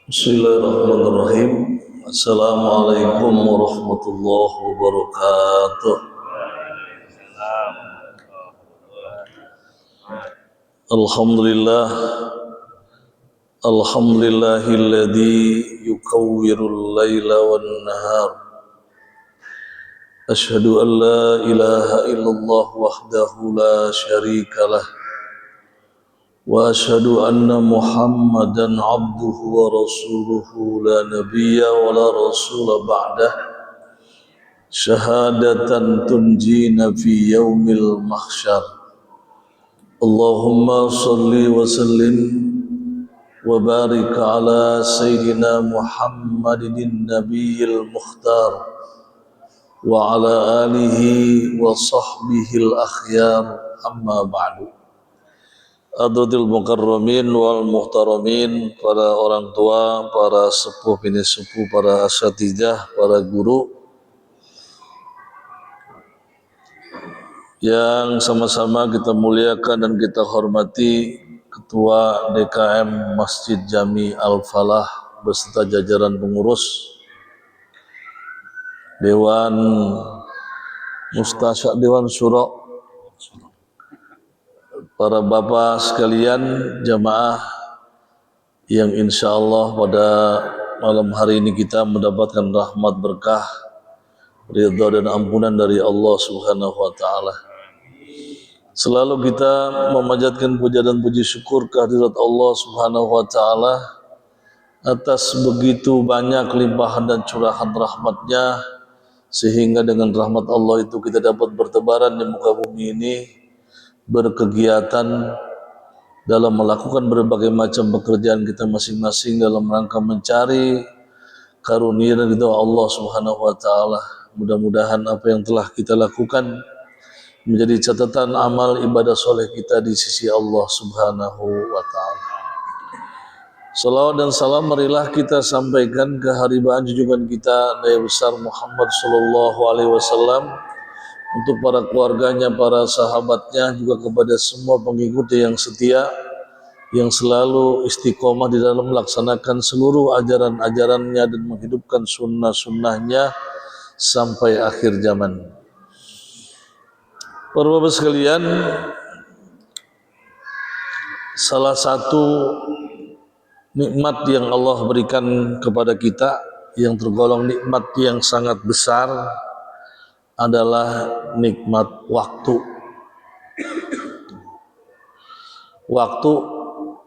Bismillahirrahmanirrahim. Assalamualaikum warahmatullahi wabarakatuh. Alhamdulillah. Alhamdulillahilladzi yukawwirul laila wan nahar. Asyhadu an la ilaha illallah wahdahu la syarikalah. Wa asyhadu anna Muhammadan abduhu wa rasuluhu la nabiyya wa la rasula ba'dah syahadatan tunjina fi yaumil mahsyar. Allahumma salli wa sallim wa barik ala sayyidina Muhammadin nabiyil mukhtar wa ala alihi wa sahbihil akhyar, amma ba'du. Hadratil mukarramin wal muhtaramin, para orang tua, para sepuh bini sepuh, para asatidzah, para guru yang sama-sama kita muliakan dan kita hormati, Ketua DKM Masjid Jami Al-Falah beserta jajaran pengurus, Dewan Mustasyak, Dewan Syuro, para bapak sekalian, jamaah yang insya Allah pada malam hari ini kita mendapatkan rahmat berkah, ridha dan ampunan dari Allah Subhanahu wa Ta'ala. Selalu kita memanjatkan puja dan puji syukur kehadirat Allah Subhanahu wa Ta'ala atas begitu banyak limpahan dan curahan rahmatnya, sehingga dengan rahmat Allah itu kita dapat bertebaran di muka bumi ini, berkegiatan dalam melakukan berbagai macam pekerjaan kita masing-masing dalam rangka mencari karunia dan ridha Allah Subhanahu wa Ta'ala. Mudah-mudahan apa yang telah kita lakukan menjadi catatan amal ibadah soleh kita di sisi Allah Subhanahu wa Ta'ala. Salawat dan salam marilah kita sampaikan ke haribaan junjungan kita Nabi besar Muhammad sallallahu alaihi wasallam, untuk para keluarganya, para sahabatnya, juga kepada semua pengikutnya yang setia, yang selalu istiqomah di dalam melaksanakan seluruh ajaran-ajarannya dan menghidupkan sunnah-sunnahnya sampai akhir zaman. Para bapak sekalian, salah satu nikmat yang Allah berikan kepada kita yang tergolong nikmat yang sangat besar adalah nikmat waktu. Waktu,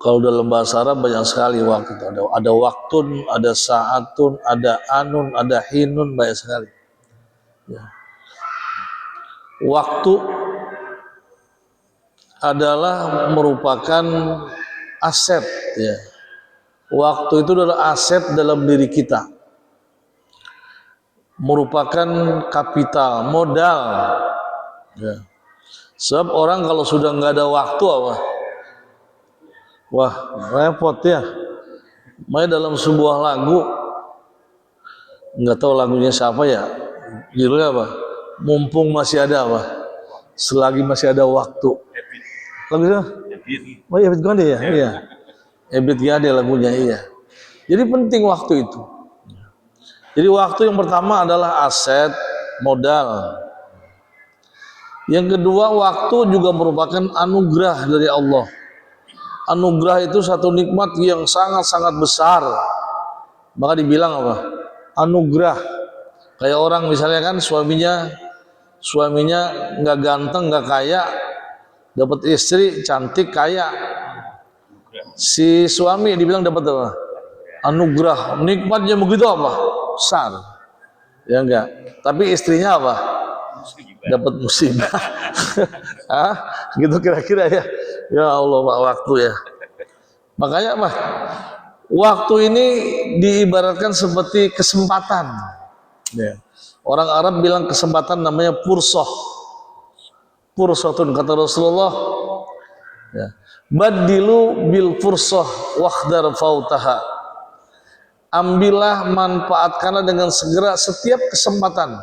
kalau dalam bahasa Arab banyak sekali waktu. Ada waktun, ada saatun, ada anun, ada hinun, banyak sekali. Ya. Waktu adalah merupakan aset. Ya. Waktu itu adalah aset dalam diri kita, merupakan kapital, modal. Ya. Sebab orang kalau sudah nggak ada waktu apa? Wah, repot ya. Makanya dalam sebuah lagu, nggak tahu lagunya siapa ya, judulnya apa? Mumpung masih ada apa? Selagi masih ada waktu. Lagunya? Oh iya, Ebit Gonde ya? Iya. Ebit Gonde lagunya, iya. Jadi penting waktu itu. Jadi waktu yang pertama adalah aset, modal. Yang kedua, waktu juga merupakan anugerah dari Allah. Anugerah itu satu nikmat yang sangat-sangat besar. Maka dibilang apa? Anugerah. Kayak orang misalnya kan suaminya nggak ganteng, nggak kaya, dapat istri cantik, kaya. Si suami dibilang dapat apa? Anugerah. Nikmatnya begitu apa? Besar, ya enggak. Tapi istrinya apa? Dapat musibah. Ah, gitu kira-kira ya. Ya Allah, Pak, waktu ya. Makanya mah waktu ini diibaratkan seperti kesempatan. Ya. Orang Arab bilang kesempatan namanya fursah. Fursatun, kata Rasulullah. Ya. Badilu bil fursah wakhdar fautaha. Ambillah, manfaatkanlah dengan segera setiap kesempatan,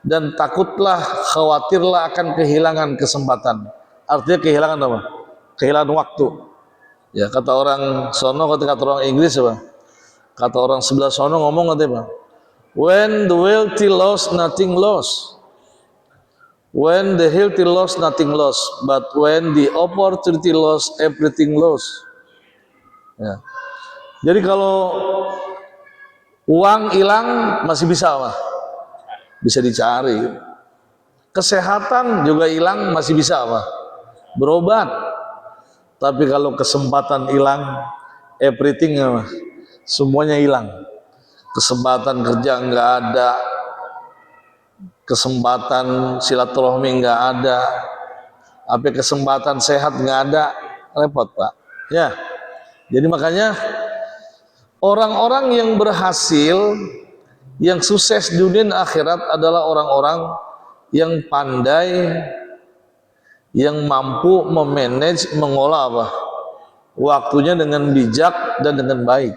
dan takutlah, khawatirlah akan kehilangan kesempatan. Artinya kehilangan apa? Kehilangan waktu. Ya, kata orang sono, kata orang Inggris apa? Kata orang sebelah sono ngomong katanya, when the wealthy lost, nothing lost. When the healthy lost, nothing lost. But when the opportunity lost, everything lost. Ya. Jadi kalau uang hilang masih bisa apa? Bisa dicari. Kesehatan juga hilang masih bisa apa? Berobat. Tapi kalau kesempatan hilang, everything apa? Semuanya hilang. Kesempatan kerja nggak ada, kesempatan silaturahmi nggak ada, apa kesempatan sehat nggak ada, repot Pak. Ya, jadi makanya orang-orang yang berhasil, yang sukses dunia dan akhirat adalah orang-orang yang pandai, yang mampu memanage, mengolah apa? Waktunya dengan bijak dan dengan baik.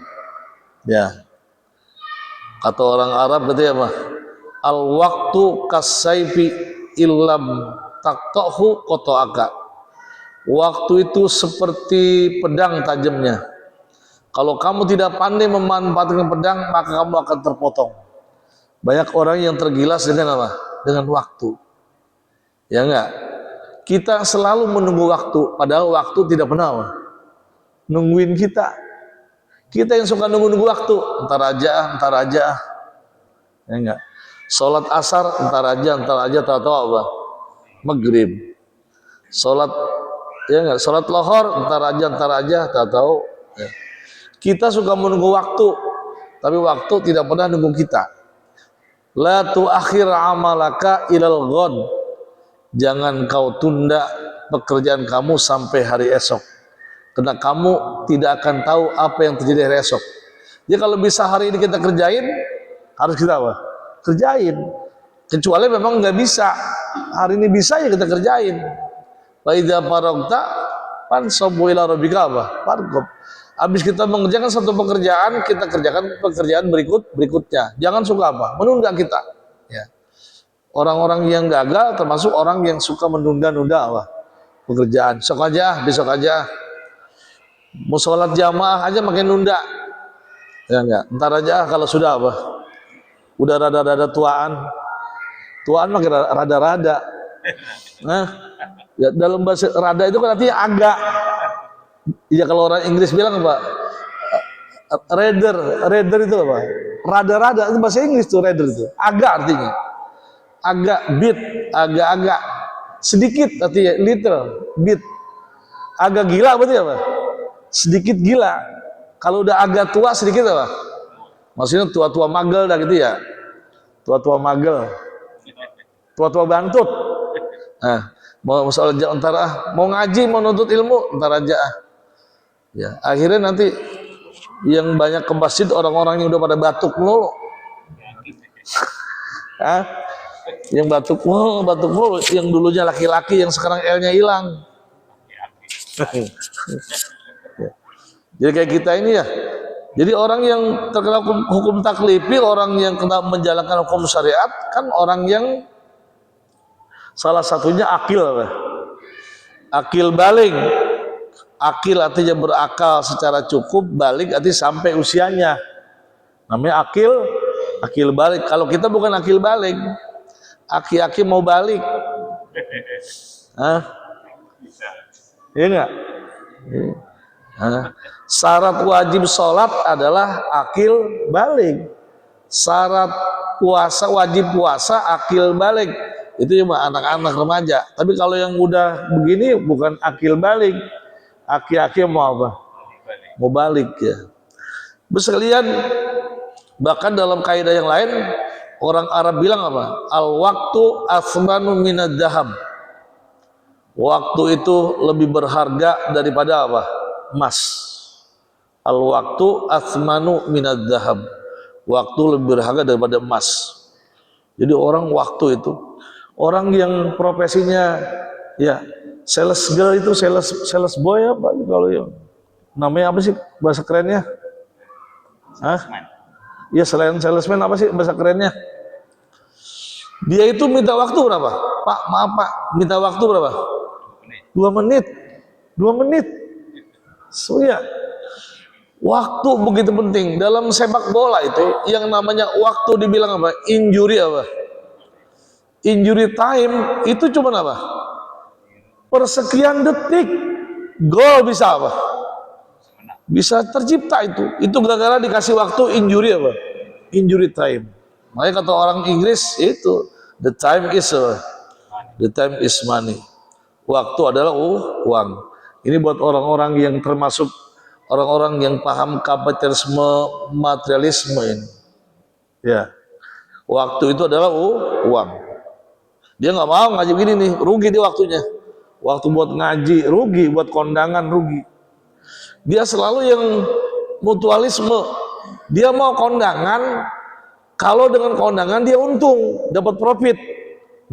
Ya. Kata orang Arab katanya apa? Al waktu kasaifi illam taqtahu qata'aka. Waktu itu seperti pedang tajamnya. Kalau kamu tidak pandai memanfaatkan pedang, maka kamu akan terpotong. Banyak orang yang tergilas dengan apa? Dengan waktu. Ya enggak? Kita selalu menunggu waktu, padahal waktu tidak pernah apa? Nungguin kita. Kita yang suka nunggu-nunggu waktu, entar aja. Ya enggak? Salat asar entar aja tahu apa? Maghrib. Salat ya enggak? Salat lohor entar aja tahu. Ya. Kita suka menunggu waktu, tapi waktu tidak pernah nunggu kita. La tuakhir amalaka ilal ghad. Jangan kau tunda pekerjaan kamu sampai hari esok. Karena kamu tidak akan tahu apa yang terjadi hari esok. Jadi kalau bisa hari ini kita kerjain, harus kita apa? Kerjain. Kecuali memang nggak bisa. Hari ini bisa ya kita kerjain. Wa idza faragta fansabu ila rabbika farghab. Habis kita mengerjakan satu pekerjaan, kita kerjakan pekerjaan berikutnya. Jangan suka apa? Menunda kita. Ya. Orang-orang yang gagal termasuk orang yang suka menunda-nunda apa? Pekerjaan. Besok aja. Mau sholat jamaah aja makin nunda. Ya enggak, ntar aja kalau sudah apa? Udah rada-rada tuaan makin rada-rada. Nah, ya dalam bahasa rada itu kan artinya agak. Ya kalau orang Inggris bilang apa? Rather itu apa? Rada-rada itu bahasa Inggris tuh rather itu. Agak artinya. Agak bit, agak-agak. Sedikit artinya little bit. Agak gila berarti apa? Sedikit gila. Kalau udah agak tua sedikit apa? Maksudnya tua-tua magel dah gitu ya. Tua-tua magel. Tua-tua bantut. Nah, mau soal antara mau ngaji, mau nuntut ilmu, entar aja. Ya, akhirnya nanti yang banyak ke masjid orang-orang yang udah pada batuk mulu. Hah? Yang batuk mulu, yang dulunya laki-laki yang sekarang L-nya hilang. Jadi kayak kita ini ya. Jadi orang yang terkena hukum taklifi, orang yang kena menjalankan hukum syariat kan orang yang salah satunya akil. Akil baligh. Akil artinya berakal secara cukup, baligh artinya sampai usianya. Namanya akil baligh. Kalau kita bukan akil baligh, aki-aki mau balik. Hah? Iya enggak? Syarat wajib sholat adalah akil baligh. Syarat puasa wajib puasa akil baligh. Itu cuma anak-anak remaja. Tapi kalau yang udah begini bukan akil baligh. Aki-aki mau apa? Mau balik ya. Sekalian bahkan dalam kaidah yang lain orang Arab bilang apa? Al waktu asmanu minad dahab. Waktu itu lebih berharga daripada apa? Emas. Al waktu asmanu minad dahab. Waktu lebih berharga daripada emas. Jadi orang waktu itu, orang yang profesinya ya sales girl itu sales boy apa kalau yang namanya apa sih bahasa kerennya? Hah? Ya selain salesman apa sih bahasa kerennya? Dia itu minta waktu berapa? Pak, maaf Pak, minta waktu berapa? 2 menit. 2 menit. So ya. Waktu begitu penting. Dalam sepak bola itu yang namanya waktu dibilang apa? Injury apa? Injury time itu cuma apa? Persekian detik gol bisa apa? Bisa tercipta itu. Itu gara-gara dikasih waktu injury apa? Injury time. Makanya kata orang Inggris itu the time is money. Waktu adalah uang. Ini buat orang-orang yang termasuk orang-orang yang paham kapitalisme materialisme ini. Ya. Waktu itu adalah uang. Dia nggak mau ngaji gini nih, rugi dia waktunya. Waktu buat ngaji rugi, buat kondangan rugi. Dia selalu yang mutualisme. Dia mau kondangan, kalau dengan kondangan dia untung, dapat profit.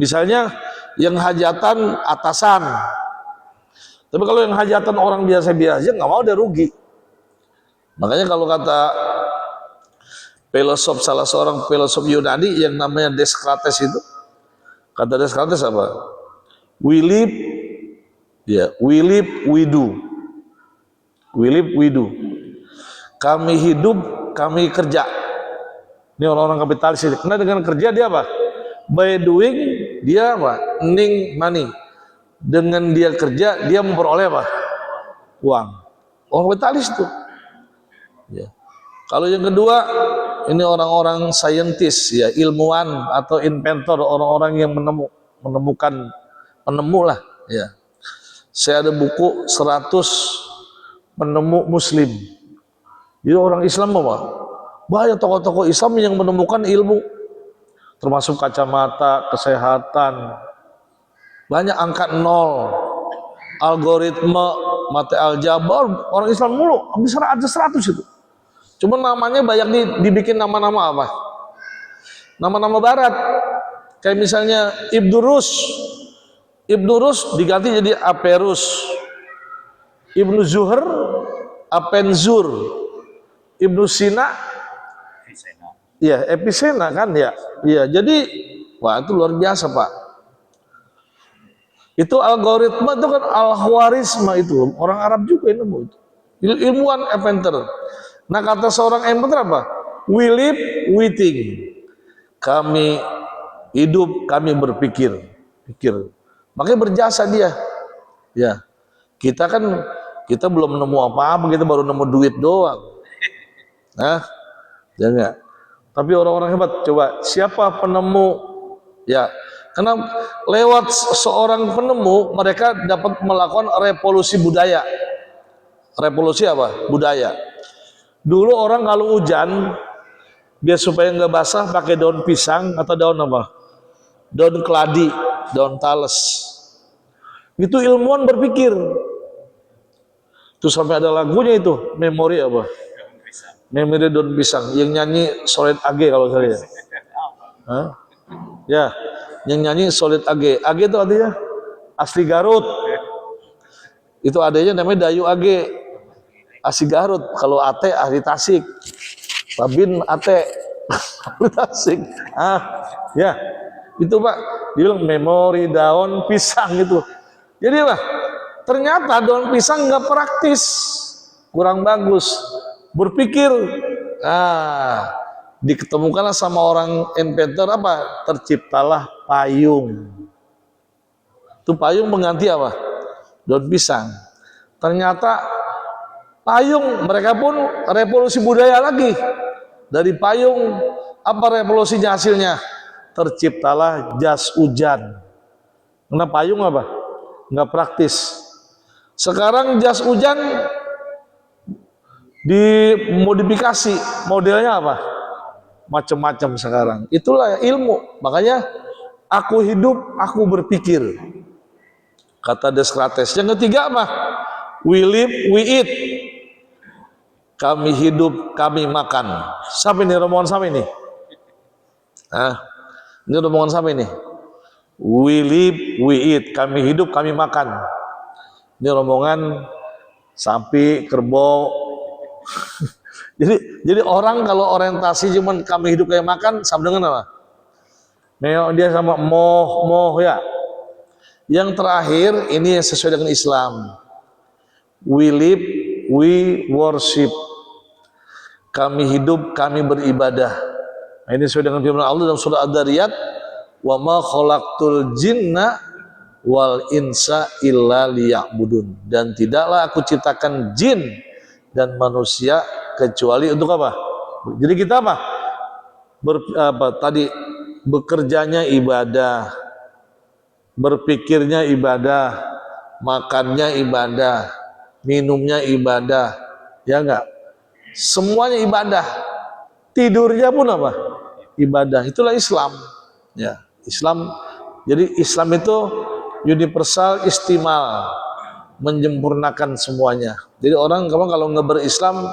Misalnya yang hajatan atasan. Tapi kalau yang hajatan orang biasa-biasa nggak mau, dia rugi. Makanya kalau kata filosof, salah seorang filosof Yunani yang namanya Descartes itu, kata Descartes apa? We live, we do. We live, we do. Kami hidup, kami kerja. Ini orang-orang kapitalis ini. Karena dengan kerja dia apa? By doing, dia apa? Earning money. Dengan dia kerja, dia memperoleh apa? Uang. Orang kapitalis itu. Ya. Kalau yang kedua, ini orang-orang saintis, ya, ilmuwan atau inventor, orang-orang yang menemukan penemu lah. Ya. Saya ada buku 100 penemu Muslim. Jadi orang Islam apa? Banyak tokoh-tokoh Islam yang menemukan ilmu, termasuk kacamata, kesehatan, banyak angka nol, algoritma, mata aljabar, orang Islam mulu, bisa ada 100 itu. Cuma namanya banyak dibikin nama-nama apa? Nama-nama barat. Kayak misalnya Ibnu Rus. Ibnu Rus diganti jadi Aperus. Ibnu Zuhr, Apenzur. Ibnu Sina, ya Epicena kan ya. Iya, jadi wah itu luar biasa Pak. Itu algoritma itu kan al-Khwarizma itu orang Arab juga yang nemu itu. Ilmuwan inventor. Nah kata seorang inventor apa? We live, we think. Kami hidup, kami berpikir. Makanya berjasa dia. Ya, kita kan belum nemu apa-apa, kita baru nemu duit doang. Nah, jangan. Tapi orang-orang hebat, coba siapa penemu? Ya, karena lewat seorang penemu mereka dapat melakukan revolusi budaya. Revolusi apa? Budaya. Dulu orang kalau hujan, biar supaya nggak basah pakai daun pisang atau daun apa? Daun keladi, daun tales. Itu ilmuwan berpikir. Itu sampai ada lagunya itu, memori apa? Memori daun pisang. Yang nyanyi Solid AG kalau saya. Hah? Ya, yang nyanyi Solid AG. AG itu artinya asli Garut. Itu adanya namanya Dayu AG. Asli Garut. Kalau AT ahli Tasik. Babin AT ahli Tasik. Ya. Itu Pak, dia bilang memori daun pisang itu. Jadi Pak, ternyata daun pisang nggak praktis, kurang bagus. Berpikir, diketemukanlah sama orang inventor apa? Terciptalah payung. Itu payung mengganti apa? Daun pisang. Ternyata payung, mereka pun revolusi budaya lagi. Dari payung, apa revolusinya hasilnya? Terciptalah jas hujan. Karena payung apa? Nggak praktis. Sekarang jas hujan dimodifikasi, modelnya apa? Macam-macam sekarang. Itulah ilmu. Makanya aku hidup, aku berpikir. Kata Descartes. Yang ketiga apa? We live, we eat. Kami hidup, kami makan. Siapa ini rombongan siapa ini? Ini rombongan siapa ini? We live, we eat. Kami hidup, kami makan. Ini rombongan sapi, kerbau. jadi orang kalau orientasi cuman kami hidup kayak makan, sama dengan apa? Dia sama moh ya. Yang terakhir ini yang sesuai dengan Islam. We live, we worship. kami hidup, kami beribadah. Nah, ini sesuai dengan firman Allah dalam surah Ad-Dariyat, wa ma khalaqtul jinna wal insa illa liya'budun, dan tidaklah aku ciptakan jin dan manusia kecuali untuk apa? Jadi kita apa? Tadi bekerjanya ibadah, berpikirnya ibadah, makannya ibadah, minumnya ibadah, ya enggak? Semuanya ibadah. Tidurnya pun apa? Ibadah. Itulah Islam. Ya, Islam. Jadi Islam itu universal, istimal, menyempurnakan semuanya. Jadi orang kalau nggak berislam,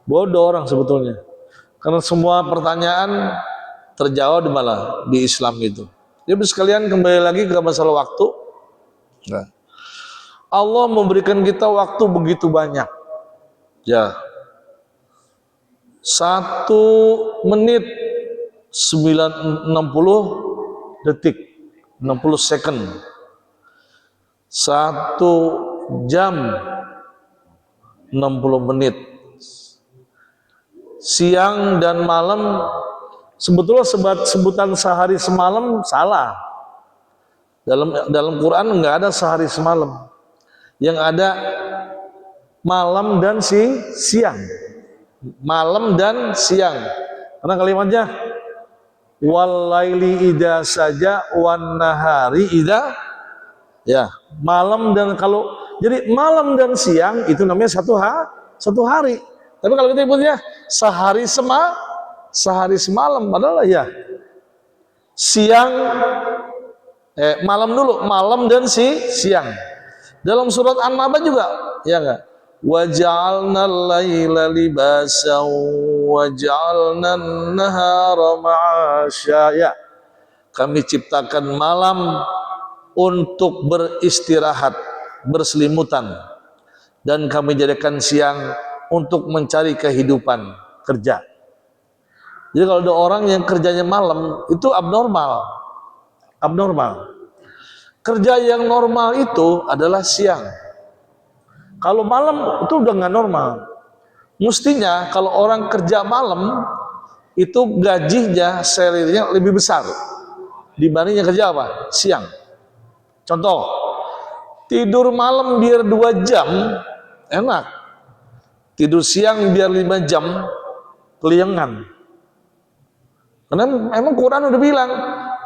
bodoh orang sebetulnya. Karena semua pertanyaan terjawab di mana? Di Islam itu. Jadi sekalian kembali lagi ke masalah waktu. Nah, Allah memberikan kita waktu begitu banyak. Ya. 1 menit 60 detik, 60 second. 1 jam 60 menit. Siang dan malam sebetulnya sebutan sehari semalam salah. Dalam Quran enggak ada sehari semalam. Yang ada malam dan siang. Malam dan siang. Karena kalimatnya wal laili idza saja wan nahari idza, ya, malam dan jadi malam dan siang itu namanya satu hari. Tapi kalau kita sebutnya sehari semalam, padahal ya siang malam dulu, malam dan siang. Dalam surat An-Naba juga, ya enggak? Wa ja'alna al-laila libasan wa ja'alna an-nahara ma'asya. Ya. Kami ciptakan malam untuk beristirahat, berselimutan, dan kami jadikan siang untuk mencari kehidupan, kerja. Jadi kalau ada orang yang kerjanya malam, itu abnormal. Kerja yang normal itu adalah siang. Kalau malam itu udah nggak normal. Mestinya kalau orang kerja malam itu gajinya, salary-nya lebih besar dibanding yang kerja apa? Siang. Contoh, tidur malam biar 2 jam enak. Tidur siang biar 5 jam keliengan. Karena emang Quran udah bilang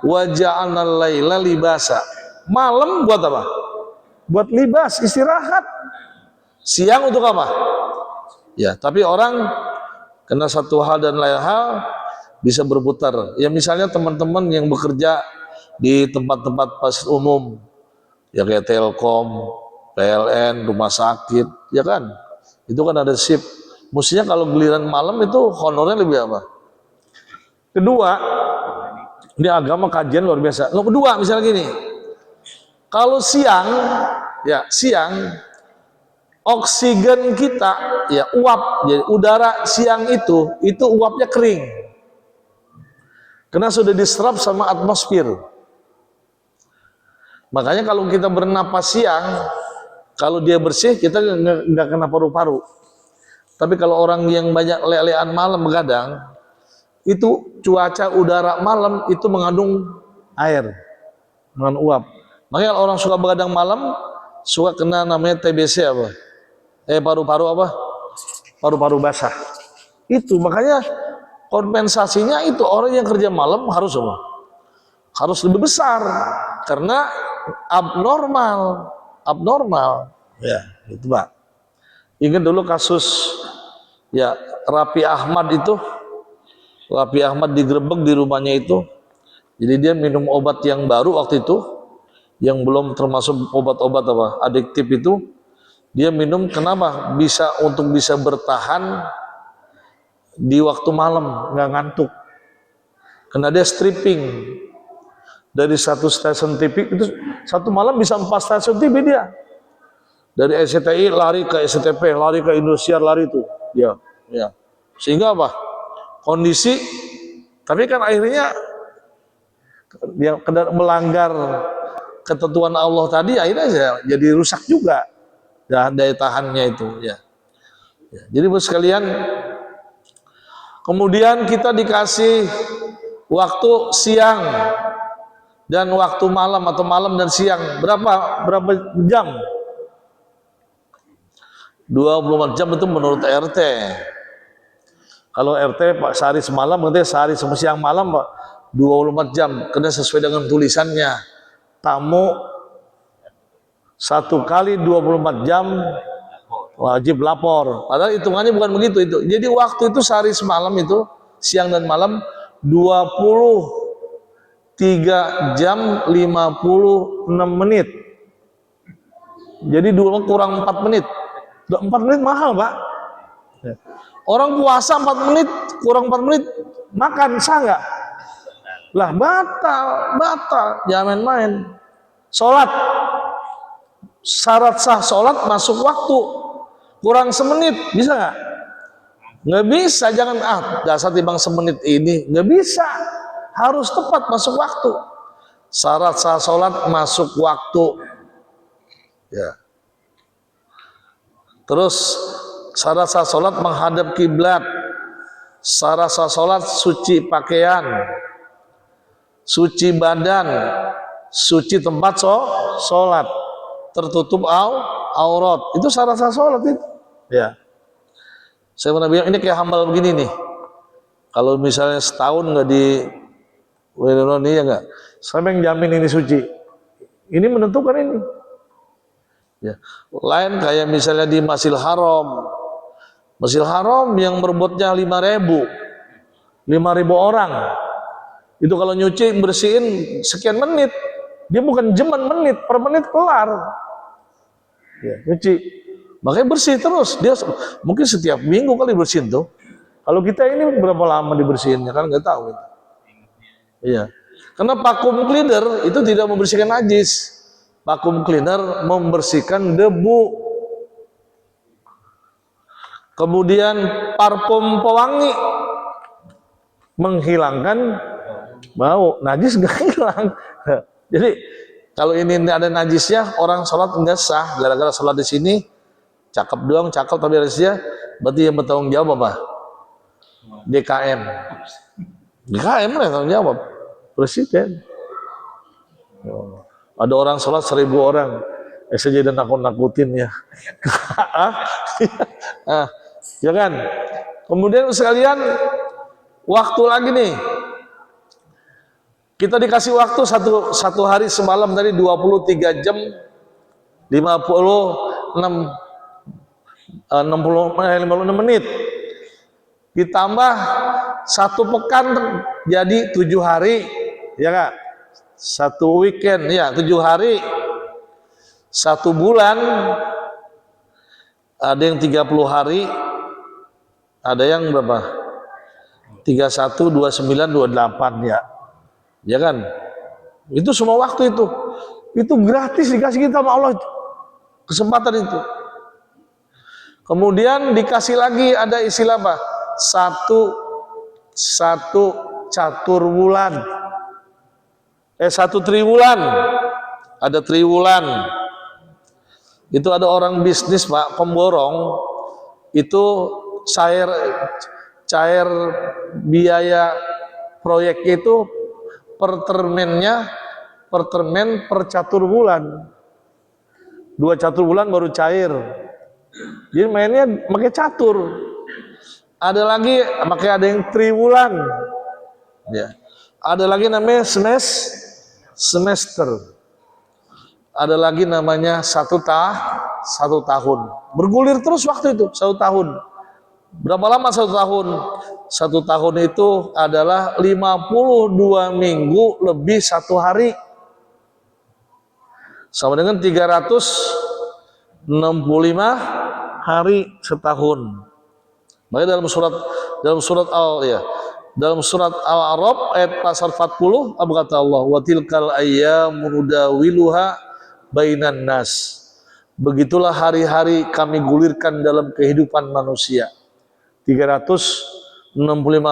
wa ja'alnal laila libasa. Malam buat apa? Buat libas, istirahat. Siang untuk apa? Ya, tapi orang kena satu hal dan lain hal bisa berputar. Ya misalnya teman-teman yang bekerja di tempat-tempat fasilitas umum, ya kayak Telkom, PLN, rumah sakit, ya kan? Itu kan ada shift. Mestinya kalau giliran malam itu honornya lebih apa? Kedua, ini agama kajian luar biasa. Kedua, misalnya gini, kalau siang, ya siang, oksigen kita, ya uap, jadi udara siang itu uapnya kering, karena sudah diserap sama atmosfer. Makanya kalau kita bernapas siang, kalau dia bersih kita nggak kena paru-paru. Tapi kalau orang yang banyak lelean malam begadang, itu cuaca udara malam itu mengandung air, mengandung uap. Makanya kalau orang suka begadang malam suka kena namanya TBC apa? Paru-paru apa? Paru-paru basah. Itu makanya kompensasinya itu orang yang kerja malam harus apa? Harus lebih besar karena abnormal. Ya, itu Pak. Ingat dulu kasus ya Raffi Ahmad itu. Raffi Ahmad digerebek di rumahnya itu. Jadi dia minum obat yang baru waktu itu, yang belum termasuk obat-obat apa adiktif itu. Dia minum, kenapa? Untuk bisa bertahan di waktu malam, nggak ngantuk. Karena dia stripping dari satu stasiun TV itu satu malam bisa 4 stasiun TV dia. Dari SCTI lari ke SCTV, lari ke Indosiar, lari itu. Ya. Sehingga apa? Kondisi, tapi kan akhirnya dia melanggar ketentuan Allah tadi, akhirnya jadi rusak juga daya tahannya itu, ya. Jadi buat sekalian, Kemudian kita dikasih waktu siang dan waktu malam atau malam dan siang. Berapa jam? 24 jam itu menurut RT. Kalau RT Pak sehari semalam, nanti sehari siang malam Pak 24 jam. Karena sesuai dengan tulisannya. Tamu 1 kali 24 jam wajib lapor. Padahal hitungannya bukan begitu itu. Jadi waktu itu sehari semalam itu siang dan malam 23 jam 56 menit. Jadi dulu kurang 4 menit. 4 menit mahal, Pak. Orang puasa 4 menit, kurang 4 menit makan sah nggak? Lah batal, jangan main. Sholat, syarat sah sholat masuk waktu. Kurang semenit, bisa nggak? Nggak bisa, jangan dasar timbang semenit ini, nggak bisa. Harus tepat masuk waktu. Syarat sah sholat masuk waktu. Ya. Terus syarat sah sholat menghadap kiblat. Syarat sah sholat suci pakaian, suci badan, suci tempat sholat, tertutup aurat. Itu syarat sah sholat itu. Ya. Saya pernah bilang ini kayak hambal begini nih. Kalau misalnya setahun nggak di ini ya nggak. Saya yang jamin ini suci. Ini menentukan ini. Ya. Lain kayak misalnya di Masjidil Haram. Masjidil Haram yang berbobotnya 5.000 orang. Itu kalau nyuci bersihin sekian menit. Dia bukan jaman menit, per menit kelar. Ya, nyuci. Makanya bersih terus. Dia mungkin setiap minggu kali bersihin tuh. Kalau kita ini berapa lama dibersihinnya kan nggak tahu. Iya. Karena vacuum cleaner itu tidak membersihkan najis. Vacuum cleaner membersihkan debu. Kemudian parfum pewangi menghilangkan bau. Najis nggak hilang. Jadi kalau ini ada najisnya, orang sholat nggak sah. Gara-gara sholat di sini cakep doang, cakep tapi harusnya berarti yang bertanggung jawab apa? DKM. DKM lah tanggung jawab. Presiden. Ada orang sholat 1.000 orang. Saya jadi nakut-nakutin ya. Ya kan? Kemudian sekalian waktu lagi nih. Kita dikasih waktu satu hari semalam tadi 23 jam 56 menit. Ditambah 1 pekan jadi 7 hari. Ya Kak? 1 weekend ya 7 hari. 1 bulan ada yang 30 hari. Ada yang berapa? 31, 29, 28 ya. Ya kan? Itu semua waktu itu. Itu gratis dikasih kita sama Allah. Kesempatan itu. Kemudian dikasih lagi ada istilah apa? Satu catur bulan. 1 triwulan. Ada triwulan. Itu ada orang bisnis Pak, pemborong. Itu cair biaya proyek itu per termen per catur bulan. 2 catur bulan baru cair. Jadi mainnya pakai catur. Ada lagi ada yang triwulan. Ya. Ada lagi namanya semester. Ada lagi namanya 1 tahun. Bergulir terus waktu itu 1 tahun. Berapa lama 1 tahun? 1 tahun itu adalah 52 minggu lebih 1 hari. Sama dengan 365 hari setahun. Makanya dalam surat Al-A'raf ayat pasal 40 apa kata Allah? Wa tilkal ayyamu nudawiluha bainan nas. Begitulah hari-hari kami gulirkan dalam kehidupan manusia. 365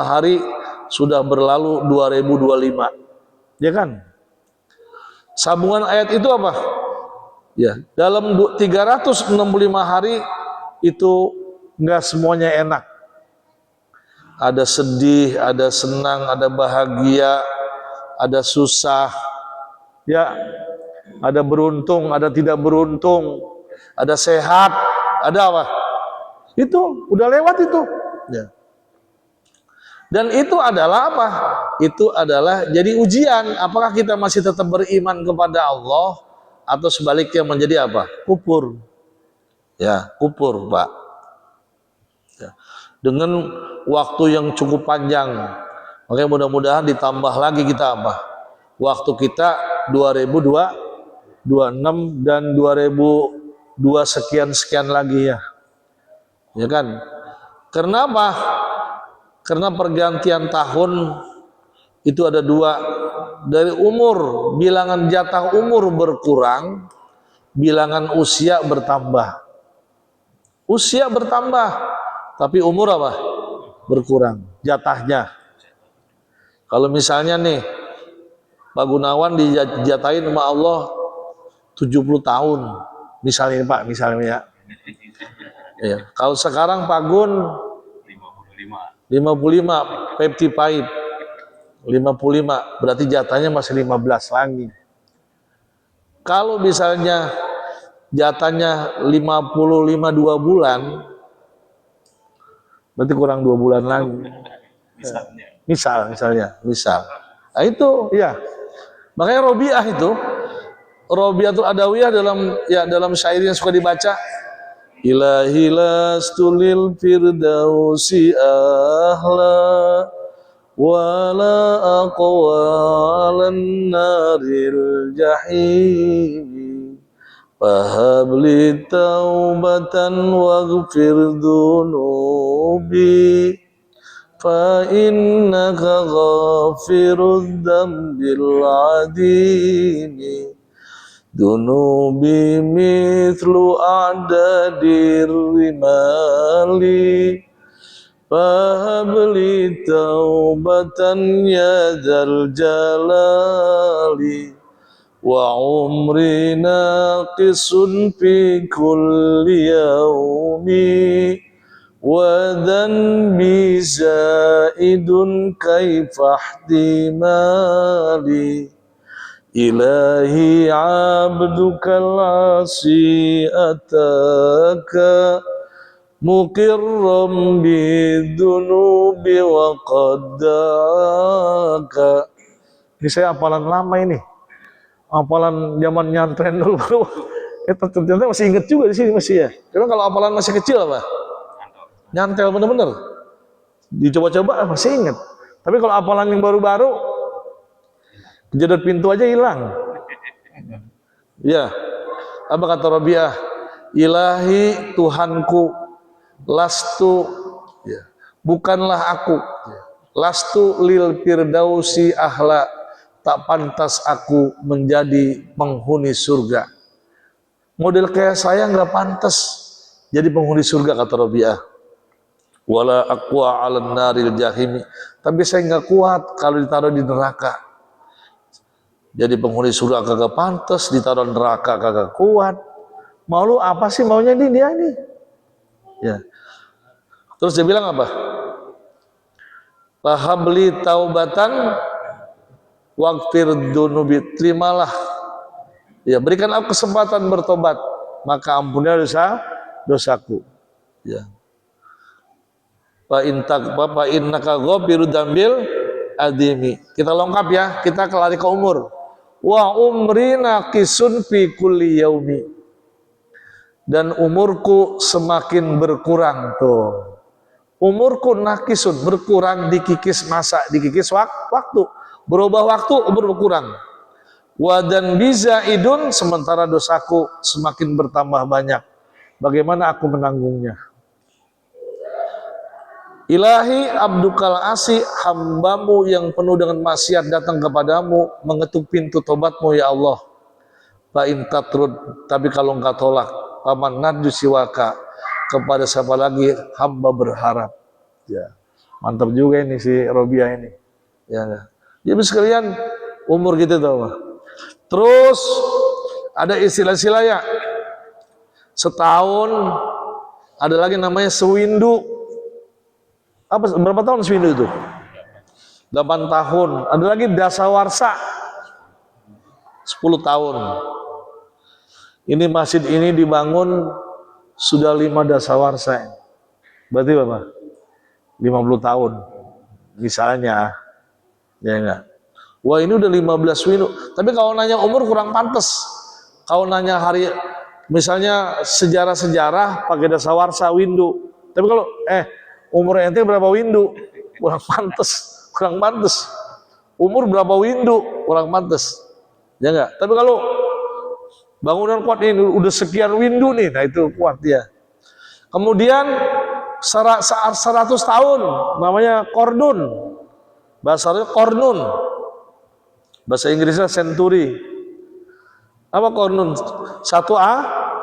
hari sudah berlalu 2025. Ya kan? Sambungan ayat itu apa? Ya, dalam 365 hari itu enggak semuanya enak. Ada sedih, ada senang, ada bahagia, ada susah, ya, ada beruntung, ada tidak beruntung, ada sehat, ada apa? Itu udah lewat itu. Ya. Dan itu adalah apa? Itu adalah jadi ujian. Apakah kita masih tetap beriman kepada Allah atau sebaliknya menjadi apa? Kufur. Ya, kufur, Pak. Ya. Dengan waktu yang cukup panjang. Makanya mudah-mudahan ditambah lagi kita apa? Waktu kita 2026 dan 2002 sekian lagi ya. Ya kan? Karena apa? Karena pergantian tahun itu ada dua. Dari umur, bilangan jatah umur berkurang, bilangan usia bertambah. Usia bertambah, tapi umur apa? Berkurang, jatahnya. Kalau misalnya nih, Pak Gunawan dijatahin sama Allah 70 tahun. Misalnya Pak, misalnya ya. Ya. Kalau sekarang Pak Gun 55, Pepti Pahit 55, berarti jatahnya masih 15 lagi. Kalau misalnya jatahnya 55 2 bulan, berarti kurang 2 bulan lagi. Misalnya. Nah itu ya. Makanya Robiatul Adawiyah dalam syair yang suka dibaca, Ilahi lastulil firdausi ahla wala aqwalan naril jahim fahabli taubatan waghfir dunubi fa innaka ghafirud dambil adimi dunubi mithlu a'dadir rimali fahabli taubatan ya dzal jalali wa umri naqisun fi kulli yaumi wa dhanbi zaidun kaifa ihtimali Ilahi abdukal asi ataka muqirram bidunubi wa qaddaka. Ini saya hafalan lama ini, hafalan zaman nyantren dulu. Ternyata masih inget juga di sini masih ya. Karena kalau hafalan masih kecil apa? Nyantel bener-bener. Dicoba-coba masih inget. Tapi kalau hafalan yang baru-baru, kejedot pintu aja hilang. Ya, apa kata Rabi'ah? Ilahi Tuhanku, lastu, ya, bukanlah aku, lastu lil firdausi ahla, tak pantas aku menjadi penghuni surga. Model kayak saya nggak pantas jadi penghuni surga, kata Rabi'ah. Wala aqwa 'alan naril jahimi, tapi saya nggak kuat kalau ditaruh di neraka. Jadi penghuni surga kagak pantas, ditaruh neraka kagak kuat. Mau lu apa sih maunya dia ini? Ya. Terus dia bilang apa? Fahabli taubatan waghfir dunubi, terimalah. Ya, berikan aku kesempatan bertobat, maka ampunilah dosaku. Ya. Fa innaka ghafirud dzambil adimi. Kita lengkap ya, kita kelari ke umur. Wa umri naqisun fi kulli yaumi, dan umurku semakin berkurang. Tuh, umurku naqisun, berkurang, dikikis masa, dikikis waktu, berubah waktu, umur berkurang. Wa dan bizaidun, sementara dosaku semakin bertambah banyak. Bagaimana aku menanggungnya? Ilahi abdukal asi, hambamu yang penuh dengan maksiat datang kepadamu, mengetuk pintu tobatmu ya Allah. Fa in tatrud, tapi kalau engkau tolak, paman nadju siwaka, kepada siapa lagi hamba berharap. Ya, mantap juga ini si Robiah ini. Ya, jadi sekalian umur kita tahu. Terus ada istilah-istilah ya. Setahun ada lagi namanya sewindu. Apa berapa tahun Windu itu? 8 tahun. Ada lagi dasawarsa 10 tahun. Ini masjid ini dibangun sudah 5 dasawarsa. Berarti berapa? 50 tahun. Misalnya. Ya enggak? Wah, ini udah 15 Windu. Tapi kalau nanya umur kurang pantas. Kalau nanya hari, misalnya sejarah-sejarah pakai dasawarsa Windu. Tapi kalau umur ente berapa Windu? Kurang pantas, kurang pantas. Umur berapa Windu? Kurang pantas. Ya enggak? Tapi kalau bangunan kuat ini udah sekian Windu nih, nah itu kuat ya. Kemudian 100 tahun namanya Kordun. Bahasanya Kornun. Bahasa Inggrisnya century. Apa Kornun?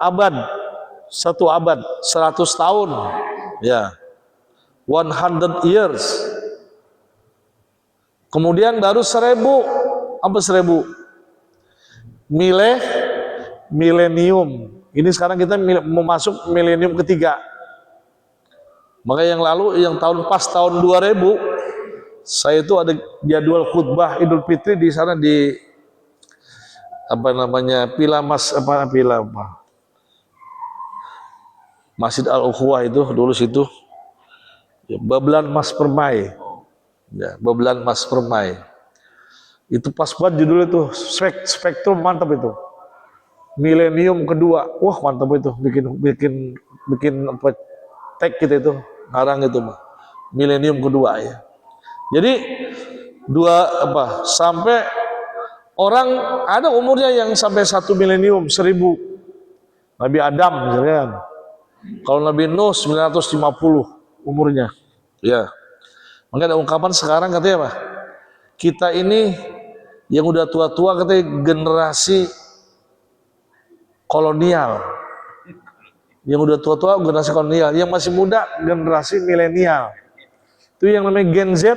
Abad. 100 tahun. Ya. 100 years. Kemudian baru 1000. Apa 1000? Milenium. Ini sekarang kita mau masuk milenium ketiga. Maka yang lalu, yang pas tahun 2000, saya itu ada jadwal khutbah Idul Fitri di sana di Masjid Al-Ukhuwah itu dulu situ. Ya, Babelan Mas Permai. Ya, Babelan Mas Permai. Itu pas banget judulnya itu, spektrum mantap itu. Milenium kedua. Wah, mantap itu. Bikin apa tag kita itu, ngarang itu mah. Milenium kedua ya. Jadi sampai orang ada umurnya yang sampai 1 milenium 1000. Nabi Adam misalnya kan. Kalau Nabi Nuh 950 umurnya. Ya. Makanya ada ungkapan sekarang katanya apa? Kita ini yang udah tua-tua katanya generasi kolonial. Yang udah tua-tua generasi kolonial, yang masih muda generasi milenial. Itu yang namanya Gen Z,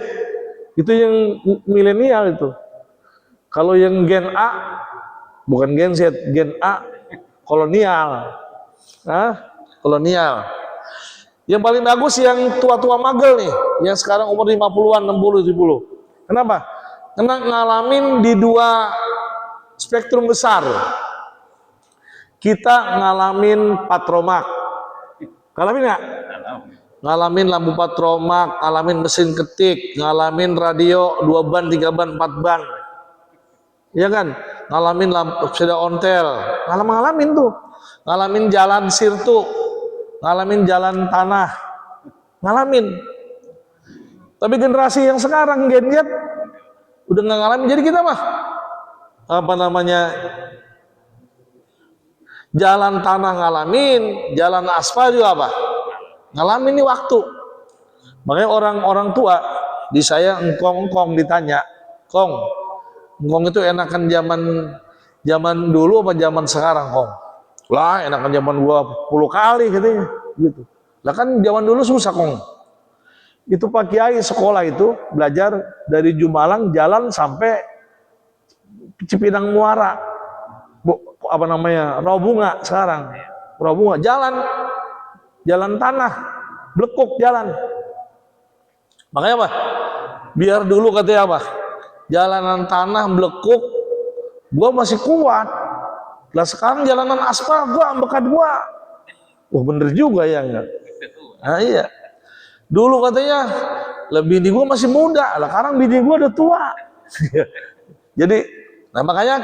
itu yang milenial itu. Kalau yang Gen A, bukan Gen Z, Gen A kolonial. Kolonial. Yang paling bagus yang tua-tua magel nih, yang sekarang umur 50-an, 60, 70. Kenapa? Karena ngalamin di 2 spektrum besar. Kita ngalamin patromak. Ngalamin nggak? Ngalamin lampu patromak, ngalamin mesin ketik, ngalamin radio 2 ban, 3 ban, 4 ban. Iya kan? Ngalamin lampu sepeda ontel, ngalamin tuh. Ngalamin jalan sirtu, ngalamin jalan tanah, ngalamin. Tapi generasi yang sekarang Gen Z udah nggak ngalamin. Jadi kita mah jalan tanah ngalamin, jalan aspal juga ngalamin nih waktu. Makanya orang-orang tua di saya engkong ditanya, Kong, engkong itu enakan zaman dulu apa zaman sekarang, Kong? Lah, enakan zaman gua 10 kali katanya, gitu. Lah kan zaman dulu susah, Kong. Itu Pak Kiai sekolah itu belajar dari Jumalang jalan sampai Cipinang Muara. Rawabunga sekarang. Rawabunga jalan tanah, blekuk jalan. Makanya apa? Biar dulu katanya apa? Jalanan tanah blekuk, gua masih kuat. Lah sekarang jalanan aspal, bekat gua. Wah bener juga ya enggak? Nah, iya. Dulu katanya, bini gua masih muda. Lah sekarang bini gua udah tua. Jadi, makanya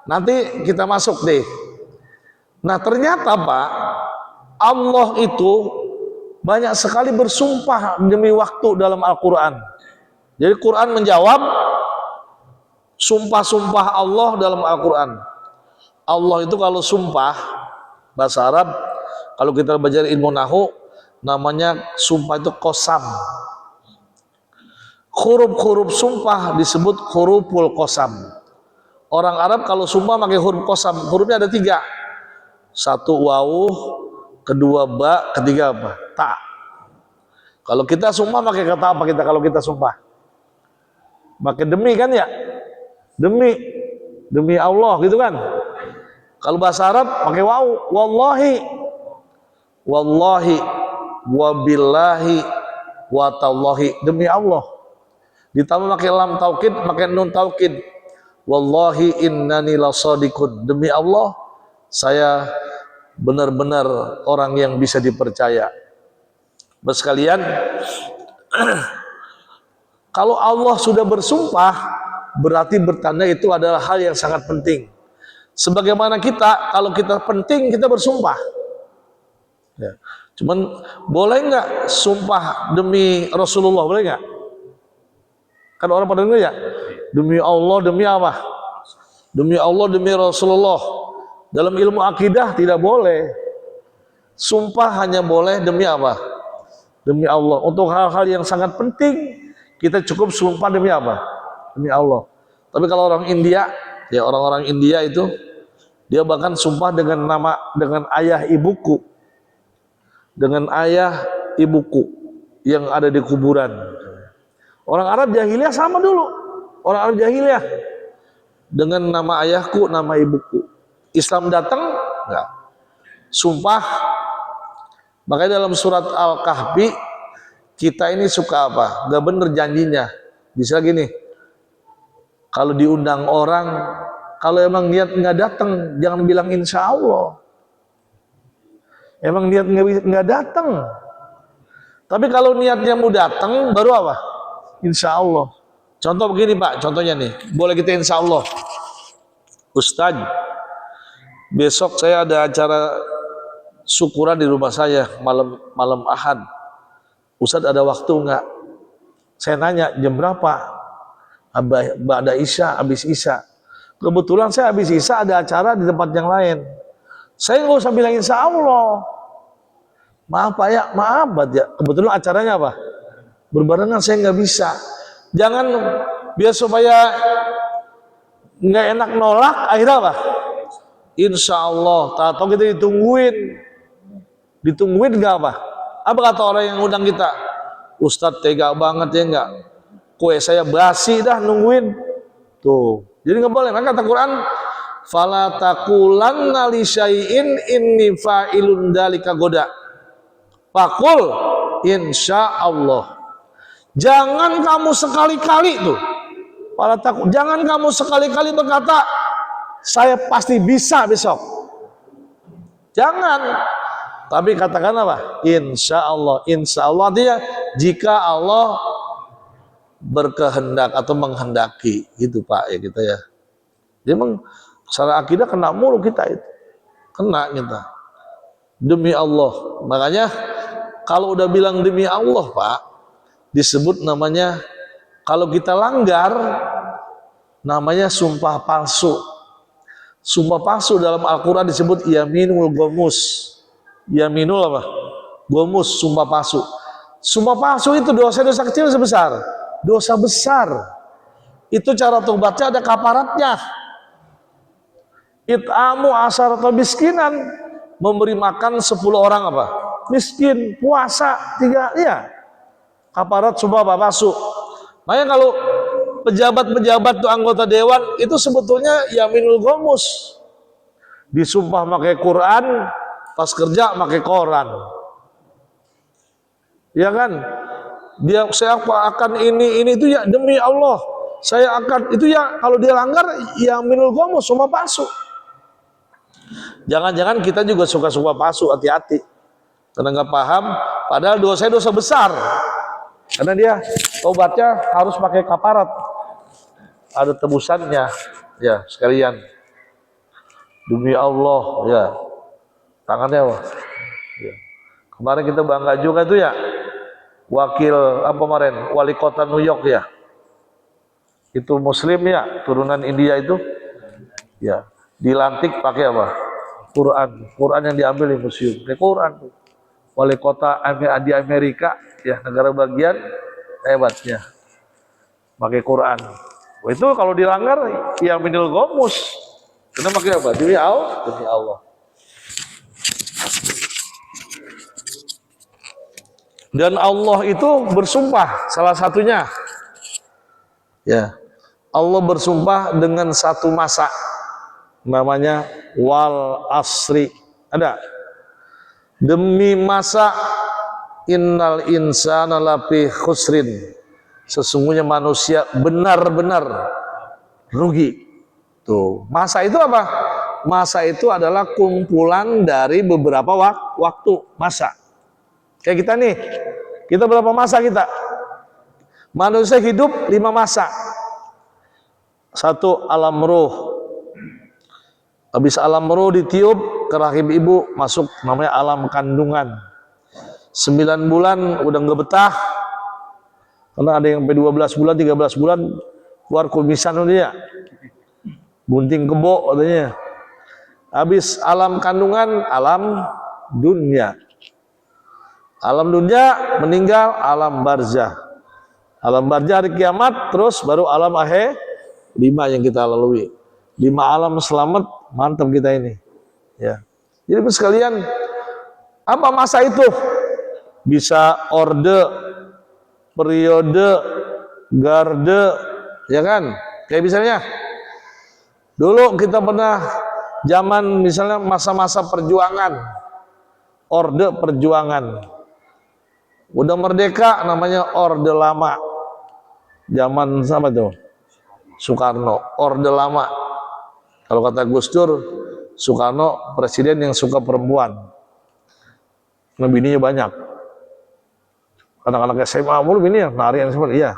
nanti kita masuk deh. Nah ternyata Pak, Allah itu banyak sekali bersumpah demi waktu dalam Al-Quran. Jadi Quran menjawab sumpah-sumpah Allah dalam Al-Quran. Allah itu kalau sumpah, bahasa Arab, kalau kita belajar ilmu nahu, namanya sumpah itu qasam. Huruf-huruf sumpah disebut huruful qasam. Orang Arab kalau sumpah pakai huruf qasam, hurufnya ada 3. 1 wawu, 2 ba, 3 apa? Ta. Kalau kita sumpah pakai kata apa kita kalau kita sumpah? Pakai demi kan ya? Demi Allah gitu kan? Kalau bahasa Arab pakai wawu, wallahi, wabillahi, wa tallahi, demi Allah. Ditambah pakai lam taukid, pakai nun taukid. Wallahi innani lasadiqun, demi Allah saya benar-benar orang yang bisa dipercaya. Sekalian, kalau Allah sudah bersumpah, berarti bertanda itu adalah hal yang sangat penting. Sebagaimana kita, kalau kita penting, kita bersumpah. Ya. Cuman, boleh nggak sumpah demi Rasulullah, boleh nggak? Kan orang pada dengar ya, demi Allah, demi apa? Demi Allah, demi Rasulullah. Dalam ilmu akidah tidak boleh. Sumpah hanya boleh demi apa? Demi Allah. Untuk hal-hal yang sangat penting, kita cukup sumpah demi apa? Demi Allah. Tapi kalau orang India, ya orang-orang India itu, dia bahkan sumpah dengan nama, dengan ayah ibuku, dengan ayah ibuku yang ada di kuburan. Orang Arab jahiliyah sama dulu. Orang Arab jahiliyah dengan nama ayahku, nama ibuku. Islam datang, enggak. Sumpah. Makanya dalam surat Al-Kahfi, kita ini suka apa? Gak bener janjinya. Bisa gini, kalau diundang orang, kalau emang niat nggak datang, jangan bilang insya Allah. Emang niat nggak datang. Tapi kalau niatnya mau datang, baru apa? Insya Allah. Contoh begini Pak, contohnya nih, boleh kita insya Allah. Ustadz, besok saya ada acara syukuran di rumah saya malam Ahad. Ustadz ada waktu nggak? Saya nanya jam berapa? Ba'da Isya, habis Isya. Kebetulan saya habis Isya ada acara di tempat yang lain. Saya nggak usah bilang insya Allah. Maaf Pak ya, maaf ya. Kebetulan acaranya apa? Berbarengan, saya nggak bisa. Jangan biar supaya nggak enak nolak, akhirnya apa? Insya Allah. Tahu kita ditungguin nggak apa? Apa kata orang yang undang kita? Ustadz tega banget ya nggak? Kue saya basi dah nungguin. Tuh. Jadi nggak boleh. Maka kata Quran, fala taqulanna li syai'in inni fa'ilun dzalika goda. Faqul insyaallah. Jangan kamu sekali-kali tuh. Jangan kamu sekali-kali berkata saya pasti bisa besok. Jangan. Tapi katakan apa? Insyaallah. Insyaallah artinya jika Allah berkehendak atau menghendaki, gitu Pak ya kita ya. Dia memang secara akidah kena mulu kita itu, kena kita demi Allah. Makanya kalau udah bilang demi Allah Pak, disebut namanya, kalau kita langgar namanya sumpah palsu. Sumpah palsu dalam Al-Quran disebut yaminul gomus. Yaminul apa? Gomus, sumpah palsu. Sumpah palsu itu dosa-dosa kecil sebesar dosa besar. Itu cara tobatnya ada kafaratnya. It'amu asar atau miskinan, memberi makan 10 orang apa? Miskin, puasa 3, ya. Kafarat sumpah palsu. Makanya kalau pejabat-pejabat tuh anggota dewan itu sebetulnya yaminul gomus. Disumpah pakai Quran, pas kerja pakai koran. Ya kan? Saya akan ini itu ya demi Allah. Saya akan itu ya, kalau dia langgar yaminul gomus, sumpah palsu. Jangan-jangan kita juga suka sumpah palsu, hati-hati. Karena nggak paham, padahal dosa besar. Karena dia tobatnya harus pakai kafarat. Ada tebusannya, ya sekalian. Demi Allah, ya. Tangannya wah. Ya. Kemarin kita bangga juga tuh ya. Wakil apa kemarin? Wali kota New York ya. Itu Muslim ya, turunan India itu. Ya, dilantik pakai apa? Quran. Quran yang diambil di museum. Pakai Quran tuh. Wali kota di Amerika, ya negara bagian hebatnya. Pakai Quran. Wah, itu kalau dilanggar ya minul gomus. Karena pakai apa? Demi Allah, demi Allah. Dan Allah itu bersumpah, salah satunya, ya, Allah bersumpah dengan satu masa, namanya wal asri. Ada demi masa innal insana lafi khusrin, sesungguhnya manusia benar-benar rugi. Tuh, masa itu apa? Masa itu adalah kumpulan dari beberapa waktu masa. Kayak kita nih, kita berapa masa kita? Manusia hidup 5 masa. 1 alam ruh. Habis alam ruh ditiup ke rahim ibu, masuk namanya alam kandungan. 9 bulan udah nggak betah, karena ada yang sampai 12 bulan, 13 bulan keluar kumisan dia, gunting kebo katanya. Habis alam kandungan, alam dunia. Alam dunia meninggal, alam barzah. Alam barzah hari kiamat, terus baru alam akhir 5 yang kita lalui. 5 alam selamat, mantap kita ini. Ya. Jadi sekalian, apa masa itu? Bisa orde, periode, garde, ya kan? Kayak misalnya, dulu kita pernah zaman misalnya masa-masa perjuangan, orde perjuangan. Udah merdeka namanya orde lama. Zaman sama tuh? Soekarno, orde lama. Kalau kata Gus Dur, Soekarno presiden yang suka perempuan. Nah, bininya banyak. Anak-anak SMA mulu bini ya, nari yang SMA, iya.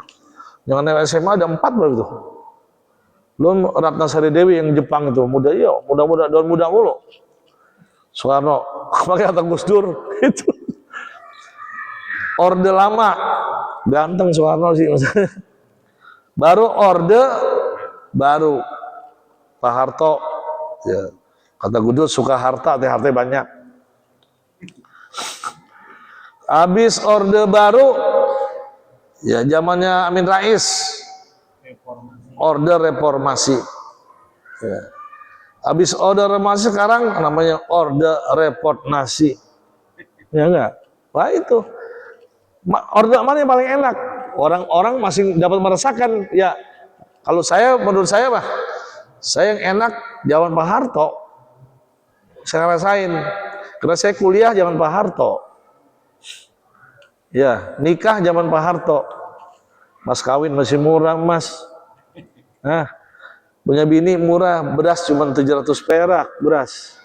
Yang anak SMA ada 4 baru itu. Belum Ratna Sari Dewi yang Jepang itu, muda iya, muda-muda, daun muda mulu. Soekarno, pakai kata Gus Dur, itu. Orde lama, ganteng Soekarno sih maksudnya. Baru orde, baru Pak Harto, ya. Kata Gus Dur suka harta, hartanya banyak. Habis orde baru, ya zamannya Amin Rais, orde reformasi. Ya. Habis orde reformasi sekarang namanya orde report nasi. Ya enggak? Wah itu, orde mana yang paling enak? Orang-orang masih dapat merasakan. Ya, kalau saya, menurut saya mah, saya yang enak zaman Pak Harto. Saya ngerasain, karena saya kuliah zaman Pak Harto. Ya, nikah zaman Pak Harto. Mas kawin masih murah, Mas. Nah, punya bini murah, beras cuma 700 perak, beras.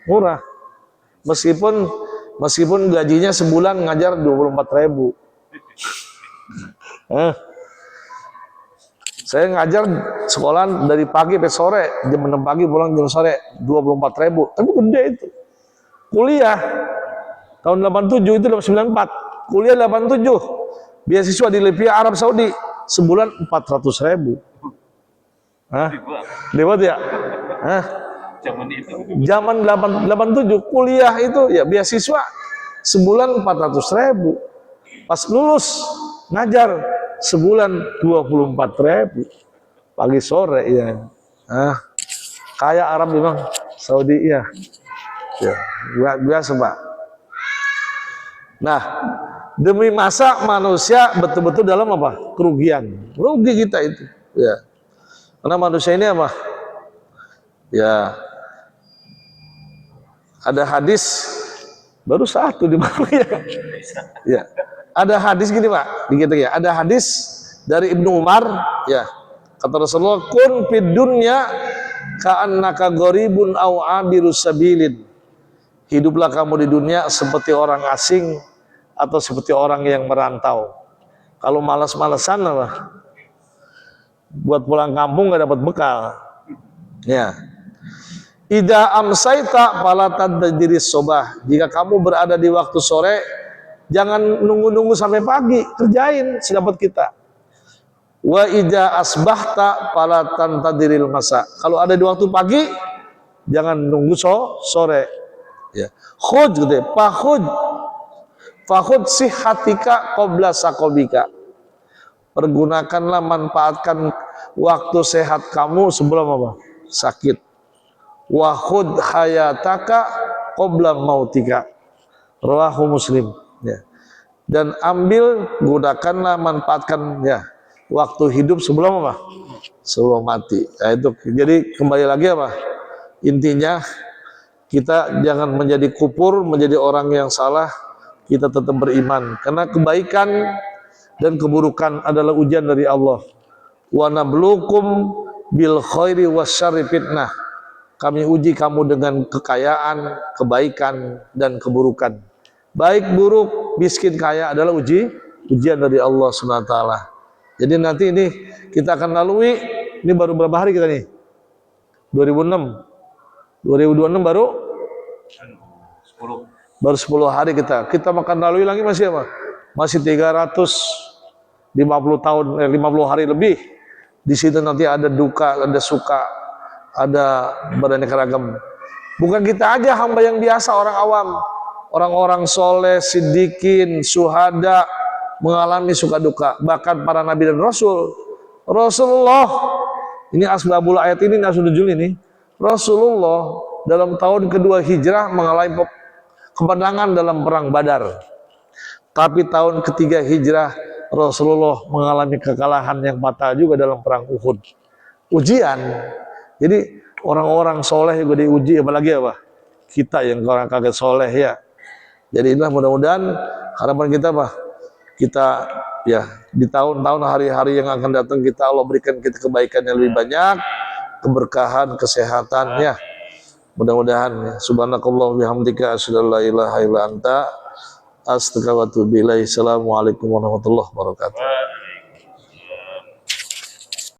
Murah. Meskipun gajinya sebulan ngajar 24.000. Saya ngajar sekolah dari pagi sampai sore, jam 6 pagi pulang jam sore, 24.000. Tapi gede itu. Kuliah tahun 87 itu 94. Kuliah 87, beasiswa di Libya, Arab Saudi, sebulan 400.000. Hah? Lewat ya? Hah? Zaman 87 kuliah itu ya beasiswa sebulan 400.000. Pas lulus ngajar sebulan 24.000. Pagi sore ya. Hah? Kaya Arab memang Saudi ya. Ya, biasa Pak. Nah, demi masa manusia betul-betul dalam apa? Kerugian. Rugi kita itu. Ya. Karena manusia ini apa? Ya. Ada hadis baru 1 di mana ya? Ya. Ada hadis gini Pak, dikit ya. Ada hadis dari Ibnu Umar, ya. Kata Rasulullah, "Kun fid dunya ka'annaka gharibun aw 'abirus sabilin." Hiduplah kamu di dunia seperti orang asing atau seperti orang yang merantau. Kalau malas-malasan apa? Buat pulang kampung nggak dapat bekal. Ya. Idza amsaita fala tadjiris sobah. Jika kamu berada di waktu sore, jangan nunggu-nunggu sampai pagi, kerjain sedapat kita. Wa idza asbahta fala tantadiril masa. Kalau ada di waktu pagi, jangan nunggu sore. Ya. Khud gitu ya. Fakhud sihatika qabla sakobika. Pergunakanlah, manfaatkan waktu sehat kamu sebelum apa? Sakit. Wa khud hayataka qabla mautika. Rawahu Muslim. Ya. Dan gunakanlah, manfaatkan ya waktu hidup sebelum apa? Sebelum mati. Nah, itu. Jadi kembali lagi apa? Intinya kita jangan menjadi kupur, menjadi orang yang salah kita tetap beriman, karena kebaikan dan keburukan adalah ujian dari Allah. Wa nabluukum bil khairi wasyarri fitnah. Kami uji kamu dengan kekayaan, kebaikan, dan keburukan. Baik, buruk, miskin, kaya adalah ujian dari Allah SWT. Jadi nanti ini kita akan lalui, ini baru berapa hari kita nih? 2006. 2026 baru 10 hari kita makan lalui lagi masih apa? Masih 350 tahun, 50 hari lebih. Di situ nanti ada duka, ada suka, ada beraneka ragam. Bukan kita aja hamba yang biasa, orang awam, orang-orang soleh, siddiqin, syuhada mengalami suka duka. Bahkan para nabi dan Rasulullah, ini asbabul ayat ini nasudujul ini. Rasulullah dalam tahun kedua hijrah mengalami kemenangan dalam perang Badar. Tapi tahun ketiga hijrah Rasulullah mengalami kekalahan yang fatal juga dalam perang Uhud. Ujian. Jadi orang-orang soleh juga diuji, apalagi apa? Kita yang orang kaget soleh ya. Jadi inilah mudah-mudahan harapan kita apa? Kita ya di tahun-tahun hari-hari yang akan datang kita Allah berikan kita kebaikan yang lebih banyak, keberkahan, kesehatan ya. Mudah-mudahan ya. Subhanakallah bihamdika asyhadu an la ilaha illa anta astaghfiruka wa atubu ilaik. Assalamualaikum warahmatullahi wabarakatuh.